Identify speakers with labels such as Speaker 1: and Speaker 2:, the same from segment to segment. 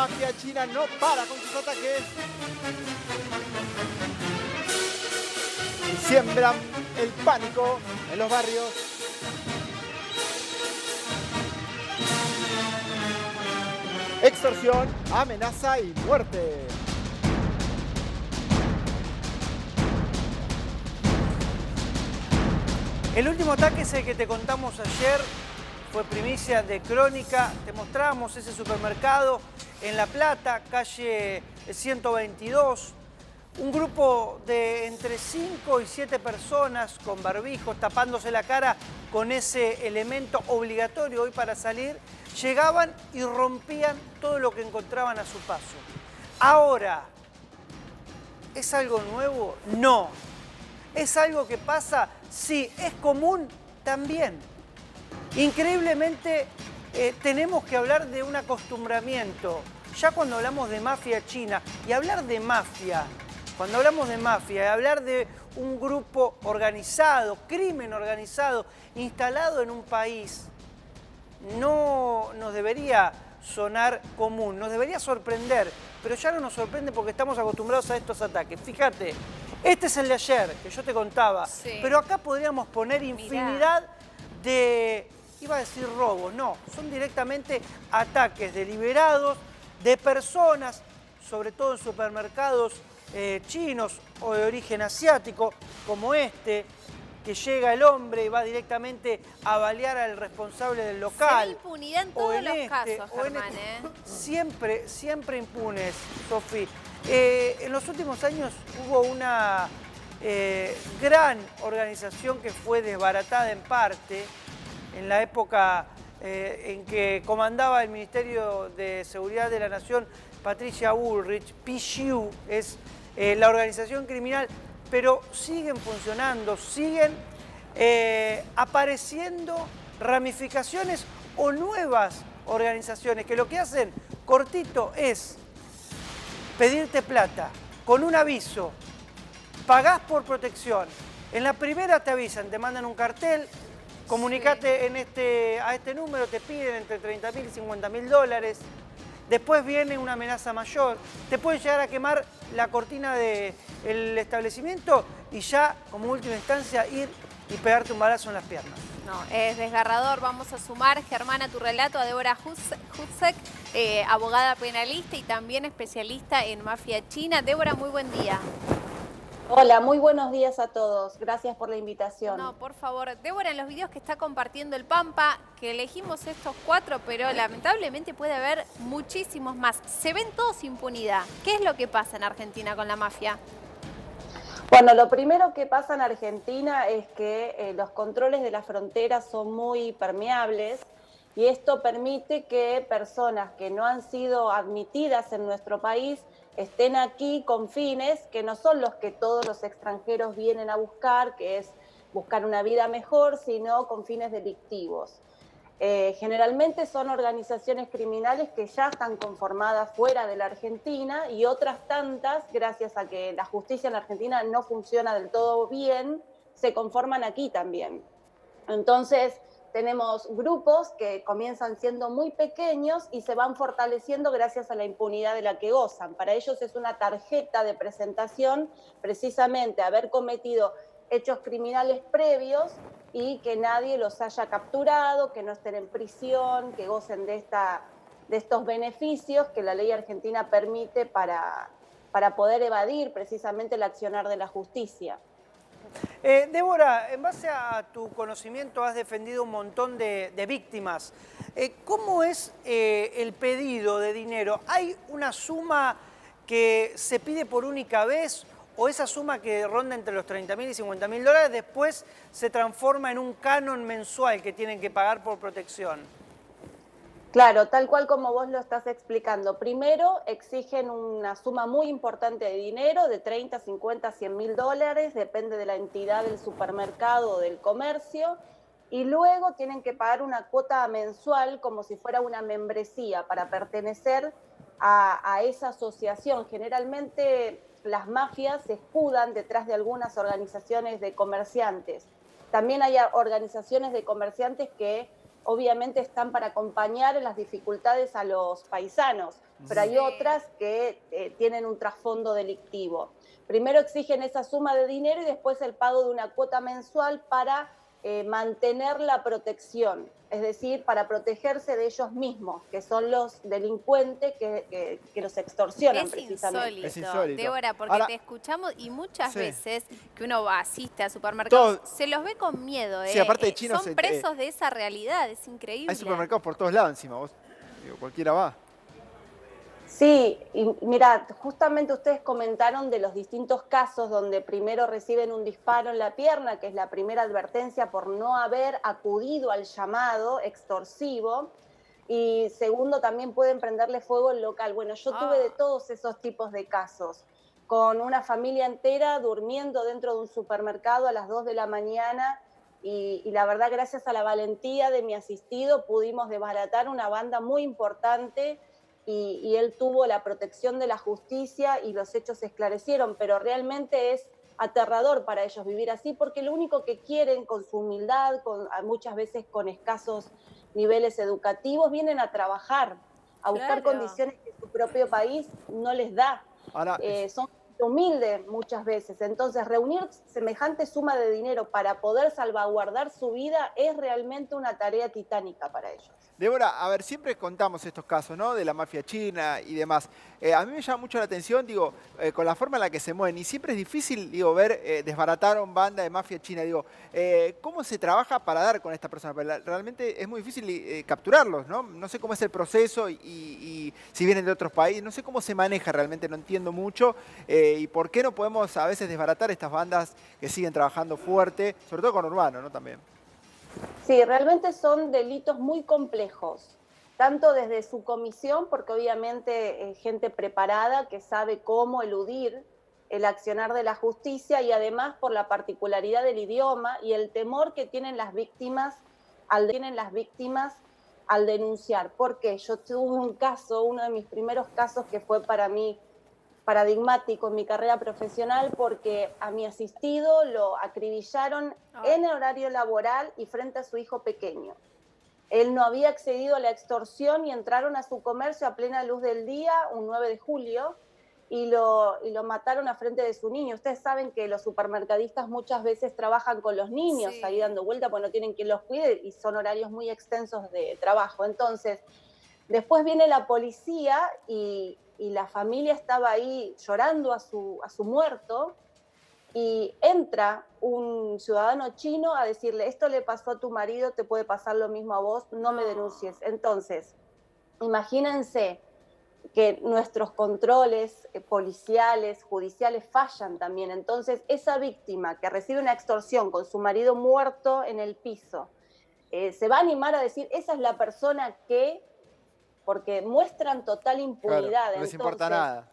Speaker 1: mafia china no para con sus ataques. Y siembran el pánico en los barrios. Extorsión, amenaza y muerte.
Speaker 2: El último ataque es el que te contamos ayer, fue primicia de Crónica. Te mostrábamos ese supermercado en La Plata, calle 122. Un grupo de entre 5 y 7 personas con barbijos, tapándose la cara con ese elemento obligatorio hoy para salir, llegaban y rompían todo lo que encontraban a su paso. Ahora, ¿es algo nuevo? No. ¿Es algo que pasa? Sí. ¿Es común? También. Increíblemente, tenemos que hablar de un acostumbramiento. Ya cuando hablamos de mafia china, y hablar de mafia, cuando hablamos de mafia, y hablar de un grupo organizado, crimen organizado, instalado en un país, no nos debería sonar común, nos debería sorprender, pero ya no nos sorprende porque estamos acostumbrados a estos ataques. Fíjate, este es el de ayer, que yo te contaba, sí, pero acá podríamos poner infinidad de, iba a decir robos, no, son directamente ataques deliberados de personas, sobre todo en supermercados chinos o de origen asiático, como este, que llega el hombre y va directamente a balear al responsable del local.
Speaker 3: Se ve impunidad en todos los casos, Germán,
Speaker 2: Siempre impunes, Sofi. En los últimos años hubo una gran organización que fue desbaratada en parte, en la época en que comandaba el Ministerio de Seguridad de la Nación, Patricia Bullrich. PSU es la organización criminal, pero siguen funcionando, siguen apareciendo ramificaciones o nuevas organizaciones que lo que hacen, cortito, es pedirte plata con un aviso, pagás por protección. En la primera te avisan, te mandan un cartel, comunicate a este número, te piden entre 30.000 y 50.000 dólares. Después viene una amenaza mayor, te pueden llegar a quemar la cortina del establecimiento y ya, como última instancia, ir y pegarte un balazo en las piernas.
Speaker 3: No, es desgarrador. Vamos a sumar, Germán, a tu relato a Débora Hutzek, abogada penalista y también especialista en mafia china. Débora, muy buen día.
Speaker 4: Hola, muy buenos días a todos. Gracias por la invitación.
Speaker 3: No, por favor. Débora, en los videos que está compartiendo el Pampa, que elegimos estos 4, pero lamentablemente puede haber muchísimos más. Se ven todos impunidad. ¿Qué es lo que pasa en Argentina con la mafia?
Speaker 4: Bueno, lo primero que pasa en Argentina es que los controles de la frontera son muy permeables y esto permite que personas que no han sido admitidas en nuestro país estén aquí con fines que no son los que todos los extranjeros vienen a buscar, que es buscar una vida mejor, sino con fines delictivos. Generalmente son organizaciones criminales que ya están conformadas fuera de la Argentina y otras tantas, gracias a que la justicia en la Argentina no funciona del todo bien, se conforman aquí también. Entonces, tenemos grupos que comienzan siendo muy pequeños y se van fortaleciendo gracias a la impunidad de la que gozan. Para ellos es una tarjeta de presentación precisamente haber cometido hechos criminales previos y que nadie los haya capturado, que no estén en prisión, que gocen de estos beneficios que la ley argentina permite para poder evadir precisamente el accionar de la justicia.
Speaker 2: Débora, en base a tu conocimiento has defendido un montón de víctimas. ¿Cómo es el pedido de dinero? ¿Hay una suma que se pide por única vez o esa suma que ronda entre los 30.000 y 50.000 dólares después se transforma en un canon mensual que tienen que pagar por protección?
Speaker 4: Claro, tal cual como vos lo estás explicando. Primero exigen una suma muy importante de dinero, de 30, 50, 100.000 dólares, depende de la entidad del supermercado o del comercio, y luego tienen que pagar una cuota mensual como si fuera una membresía para pertenecer a esa asociación. Generalmente las mafias se escudan detrás de algunas organizaciones de comerciantes. También hay organizaciones de comerciantes que obviamente están para acompañar en las dificultades a los paisanos, pero hay otras que tienen un trasfondo delictivo. Primero exigen esa suma de dinero y después el pago de una cuota mensual para mantener la protección, es decir, para protegerse de ellos mismos, que son los delincuentes que los extorsionan precisamente.
Speaker 3: Es
Speaker 1: insólito.
Speaker 3: Débora, porque
Speaker 1: Ahora,
Speaker 3: te escuchamos y muchas
Speaker 1: sí.
Speaker 3: veces que uno asiste a supermercados,
Speaker 1: Todo-
Speaker 3: se los ve con miedo.
Speaker 1: Sí, aparte de chinos,
Speaker 3: son presos de esa realidad, es increíble.
Speaker 1: hay supermercados por todos lados encima, vos, digo, cualquiera va.
Speaker 4: Sí, y mirá, justamente ustedes comentaron de los distintos casos donde primero reciben un disparo en la pierna, que es la primera advertencia por no haber acudido al llamado extorsivo, y segundo, también pueden prenderle fuego al local. Bueno, yo tuve de todos esos tipos de casos, con una familia entera durmiendo dentro de un supermercado a las 2 de la mañana, y la verdad, gracias a la valentía de mi asistido, pudimos desbaratar una banda muy importante, y él tuvo la protección de la justicia y los hechos se esclarecieron, pero realmente es aterrador para ellos vivir así, porque lo único que quieren con su humildad, muchas veces con escasos niveles educativos, vienen a trabajar, a buscar condiciones que su propio país no les da.
Speaker 1: Ahora,
Speaker 4: Son humildes muchas veces, entonces reunir semejante suma de dinero para poder salvaguardar su vida es realmente una tarea titánica para ellos.
Speaker 1: Débora, a ver, siempre contamos estos casos, ¿no? De la mafia china y demás. A mí me llama mucho la atención, digo, con la forma en la que se mueven. Y siempre es difícil, digo, ver, desbarataron banda de mafia china. Digo, ¿cómo se trabaja para dar con esta persona? Realmente es muy difícil capturarlos, ¿no? No sé cómo es el proceso y si vienen de otros países. No sé cómo se maneja realmente, no entiendo mucho. Y por qué no podemos a veces desbaratar estas bandas que siguen trabajando fuerte, sobre todo con Urbano, ¿no? También.
Speaker 4: Sí, realmente son delitos muy complejos, tanto desde su comisión, porque obviamente gente preparada que sabe cómo eludir el accionar de la justicia, y además por la particularidad del idioma y el temor que tienen las víctimas al denunciar. Porque yo tuve un caso, uno de mis primeros casos que fue para mí paradigmático en mi carrera profesional, porque a mi asistido lo acribillaron en el horario laboral y frente a su hijo pequeño. Él no había accedido a la extorsión y entraron a su comercio a plena luz del día, un 9 de julio, y lo mataron a frente de su niño. Ustedes saben que los supermercadistas muchas veces trabajan con los niños ahí dando vuelta porque no tienen quien los cuide y son horarios muy extensos de trabajo. Entonces, después viene la policía y la familia estaba ahí llorando a su muerto, y entra un ciudadano chino a decirle: esto le pasó a tu marido, te puede pasar lo mismo a vos, no me denuncies. Entonces, imagínense que nuestros controles policiales, judiciales fallan también. Entonces, esa víctima que recibe una extorsión con su marido muerto en el piso, se va a animar a decir: esa es la persona que... porque muestran total impunidad.
Speaker 1: Claro, no les importa nada.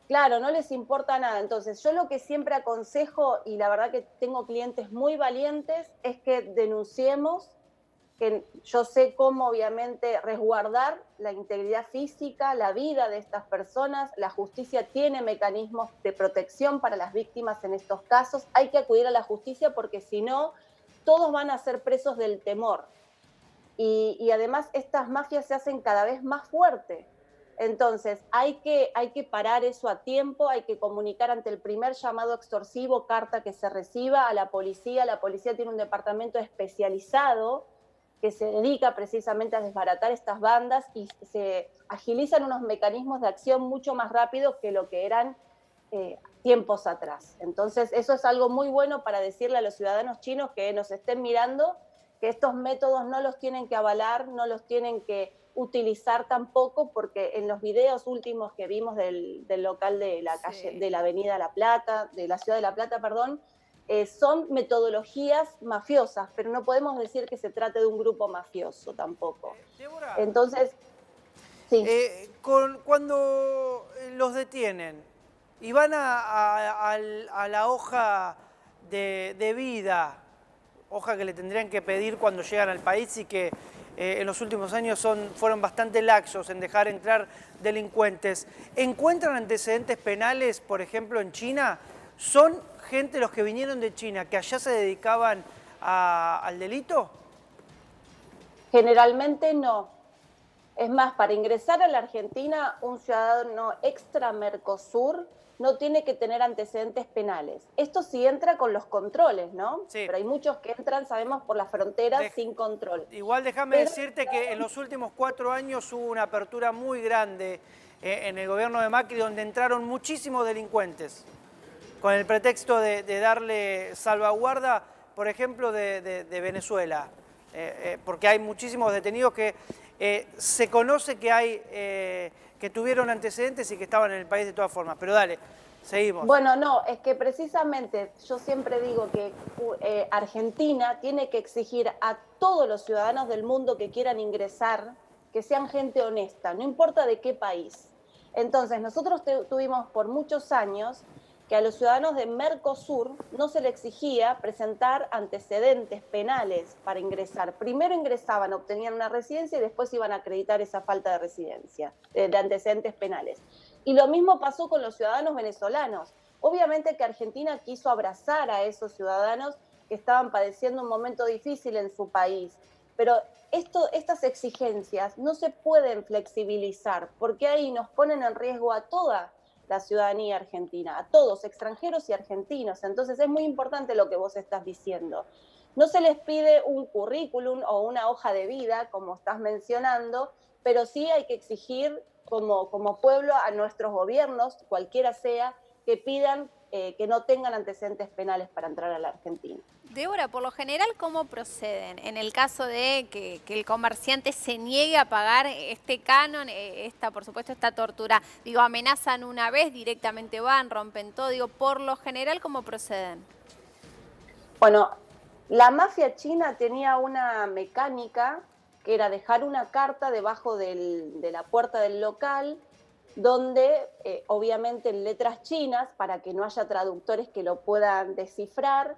Speaker 4: Claro, no les importa nada. Entonces, yo lo que siempre aconsejo, y la verdad que tengo clientes muy valientes, es que denunciemos, que yo sé cómo obviamente resguardar la integridad física, la vida de estas personas. La justicia tiene mecanismos de protección para las víctimas en estos casos. Hay que acudir a la justicia porque si no, todos van a ser presos del temor. Y además estas mafias se hacen cada vez más fuertes. Entonces hay que parar eso a tiempo, hay que comunicar ante el primer llamado extorsivo, carta que se reciba, a la policía. La policía tiene un departamento especializado que se dedica precisamente a desbaratar estas bandas, y se agilizan unos mecanismos de acción mucho más rápidos que lo que eran tiempos atrás. Entonces eso es algo muy bueno para decirle a los ciudadanos chinos que nos estén mirando, que estos métodos no los tienen que avalar, no los tienen que utilizar tampoco, porque en los videos últimos que vimos del local de la calle, de la Avenida La Plata, de la Ciudad de La Plata, perdón, son metodologías mafiosas, pero no podemos decir que se trate de un grupo mafioso tampoco.
Speaker 2: Débora,
Speaker 4: entonces, sí.
Speaker 2: Cuando los detienen y van a la hoja de vida, hoja que le tendrían que pedir cuando llegan al país y que en los últimos años fueron bastante laxos en dejar entrar delincuentes. ¿Encuentran antecedentes penales, por ejemplo, en China? ¿Son gente los que vinieron de China que allá se dedicaban al delito?
Speaker 4: Generalmente no. Es más, para ingresar a la Argentina, un ciudadano extra Mercosur no tiene que tener antecedentes penales. Esto sí entra con los controles, ¿no?
Speaker 2: Sí.
Speaker 4: Pero hay muchos que entran, sabemos, por las fronteras sin control.
Speaker 2: Igual déjame decirte que en los últimos 4 años hubo una apertura muy grande en el gobierno de Macri, donde entraron muchísimos delincuentes, con el pretexto de darle salvaguarda, por ejemplo, de Venezuela, porque hay muchísimos detenidos que se conoce que hay que tuvieron antecedentes y que estaban en el país de todas formas. Pero dale, seguimos.
Speaker 4: Bueno, no, es que precisamente yo siempre digo que Argentina tiene que exigir a todos los ciudadanos del mundo que quieran ingresar que sean gente honesta, no importa de qué país. Entonces, nosotros tuvimos por muchos años que a los ciudadanos de Mercosur no se les exigía presentar antecedentes penales para ingresar. Primero ingresaban, obtenían una residencia y después iban a acreditar esa falta de residencia, de antecedentes penales. Y lo mismo pasó con los ciudadanos venezolanos. Obviamente que Argentina quiso abrazar a esos ciudadanos que estaban padeciendo un momento difícil en su país, pero estas exigencias no se pueden flexibilizar porque ahí nos ponen en riesgo a toda la ciudadanía argentina, a todos, extranjeros y argentinos. Entonces es muy importante lo que vos estás diciendo. No se les pide un currículum o una hoja de vida, como estás mencionando, pero sí hay que exigir como pueblo a nuestros gobiernos, cualquiera sea, que pidan que no tengan antecedentes penales para entrar a la Argentina.
Speaker 3: Débora, por lo general, ¿cómo proceden? En el caso de que el comerciante se niegue a pagar este canon, por supuesto, esta tortura. Digo, amenazan una vez, directamente van, rompen todo. Digo, por lo general, ¿cómo proceden?
Speaker 4: Bueno, la mafia china tenía una mecánica que era dejar una carta debajo de la puerta del local, donde obviamente en letras chinas, para que no haya traductores que lo puedan descifrar,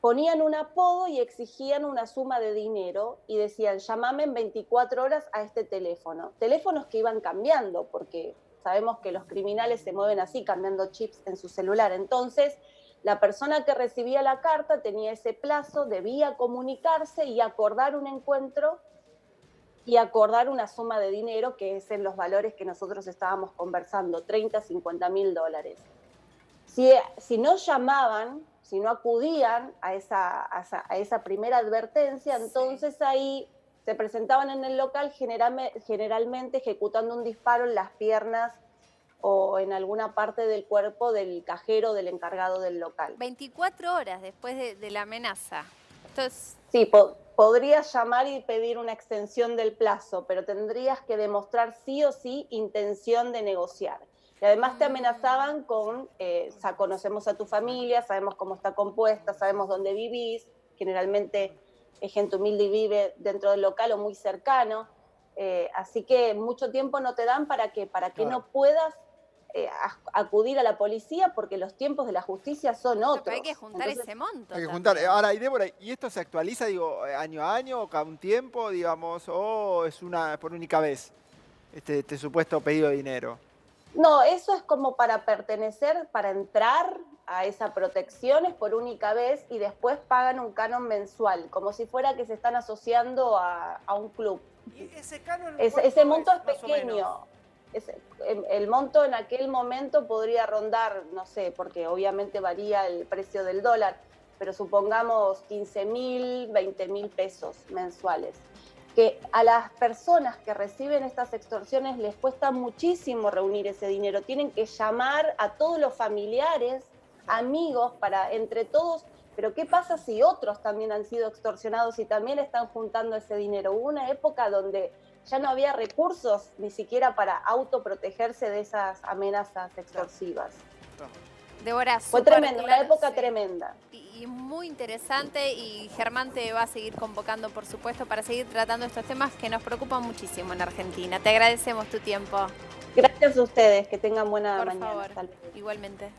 Speaker 4: ponían un apodo y exigían una suma de dinero y decían, llámame en 24 horas a este teléfono. Teléfonos que iban cambiando, porque sabemos que los criminales se mueven así, cambiando chips en su celular. Entonces, la persona que recibía la carta tenía ese plazo, debía comunicarse y acordar un encuentro y acordar una suma de dinero, que es en los valores que nosotros estábamos conversando, 30, 50 mil dólares. Si no llamaban, si no acudían a esa primera advertencia, entonces ahí se presentaban en el local generalmente ejecutando un disparo en las piernas o en alguna parte del cuerpo del cajero, del encargado del local.
Speaker 3: 24 horas después de la amenaza. Entonces...
Speaker 4: Sí, podrías llamar y pedir una extensión del plazo, pero tendrías que demostrar sí o sí intención de negociar. Y además te amenazaban con, conocemos a tu familia, sabemos cómo está compuesta, sabemos dónde vivís, generalmente gente humilde y vive dentro del local o muy cercano, así que mucho tiempo no te dan para que no puedas acudir a la policía, porque los tiempos de la justicia son otros.
Speaker 3: Pero hay que juntar ese monto.
Speaker 1: Hay que juntar. Ahora, y Débora, ¿y esto se actualiza, digo, año a año, o cada un tiempo, digamos, o es por única vez este supuesto pedido de dinero?
Speaker 4: No, eso es como para pertenecer, para entrar a esa protección, es por única vez y después pagan un canon mensual, como si fuera que se están asociando a un club.
Speaker 2: ¿Y ese canon
Speaker 4: ese monto es pequeño. El monto en aquel momento podría rondar, no sé, porque obviamente varía el precio del dólar, pero supongamos 15.000, 20.000 pesos mensuales. Que a las personas que reciben estas extorsiones les cuesta muchísimo reunir ese dinero. Tienen que llamar a todos los familiares, amigos, para entre todos. Pero ¿qué pasa si otros también han sido extorsionados y también están juntando ese dinero? Hubo una época donde ya no había recursos ni siquiera para autoprotegerse de esas amenazas extorsivas.
Speaker 3: Débora,
Speaker 4: fue tremendo, una época tremenda.
Speaker 3: Y muy interesante, y Germán te va a seguir convocando, por supuesto, para seguir tratando estos temas que nos preocupan muchísimo en Argentina. Te agradecemos tu tiempo.
Speaker 4: Gracias a ustedes, que tengan buena
Speaker 3: por
Speaker 4: mañana.
Speaker 3: Favor. Igualmente.